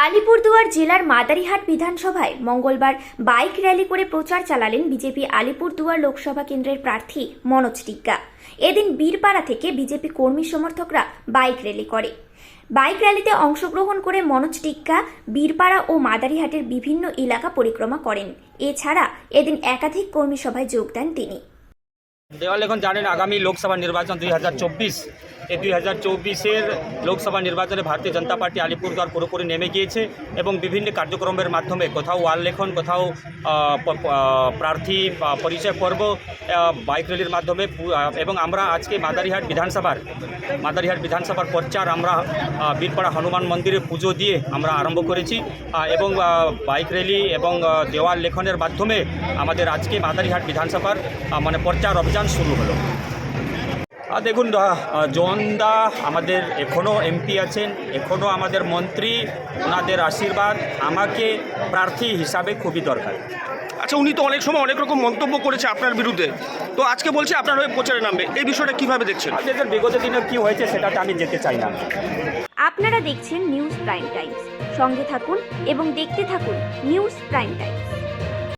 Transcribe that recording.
আলিপুরদুয়ার জেলার মাদারিহাট বিধানসভায় মঙ্গলবার বাইক র্যালি করে প্রচার চালালেন বিজেপি আলিপুরদুয়ার লোকসভা কেন্দ্রের প্রার্থী মনোজ টিগ্গা। এদিন বীরপাড়া থেকে বিজেপি কর্মী সমর্থকরা বাইক র্যালি করে। বাইক র্যালিতে অংশগ্রহণ করে মনোজ টিগ্গা বীরপাড়া ও মাদারিহাটের বিভিন্ন এলাকা পরিক্রমা করেন। এছাড়া এদিন একাধিক কর্মী সভায় যোগ দেন তিনি। দেওয়াল এখন জানেন আগামী লোকসভা নির্বাচন 2024, এই 2024-এর লোকসভা নির্বাচনে ভারতীয় জনতা পার্টি আলিপুরদুয়ার পুরোপুরি নেমে গিয়েছে এবং বিভিন্ন কার্যক্রমের মাধ্যমে কোথাও ওয়াল লেখন, কোথাও প্রার্থী পরিচয় পর্ব, বাইক র্যালির মাধ্যমে এবং আমরা আজকে মাদারিহাট বিধানসভার প্রচার আমরা বীরপাড়া হনুমান মন্দিরে পুজো দিয়ে আমরা আরম্ভ করেছি এবং বাইক র্যালি এবং দেওয়াল লেখনের মাধ্যমে আমাদের আজকে মাদারিহাট বিধানসভার প্রচার অভিযান শুরু হলো। দেখুন, জোনদা আমাদের এখনও এমপি আছেন, এখনও আমাদের মন্ত্রী, ওনাদের আশীর্বাদ আমাকে প্রার্থী হিসাবে খুবই দরকার। আচ্ছা, উনি তো অনেক সময় অনেক রকম মন্তব্য করেছে আপনার বিরুদ্ধে, তো আজকে বলছে আপনার হয়ে প্রচারে নামবে, এই বিষয়টা কিভাবে দেখছেন? আপনাদের বিগত দিনে কী হয়েছে সেটাতে আমি যেতে চাই না। আপনারা দেখছেন নিউজ প্রাইম টাইমস, সঙ্গে থাকুন এবং দেখতে থাকুন নিউজ প্রাইম টাইমস।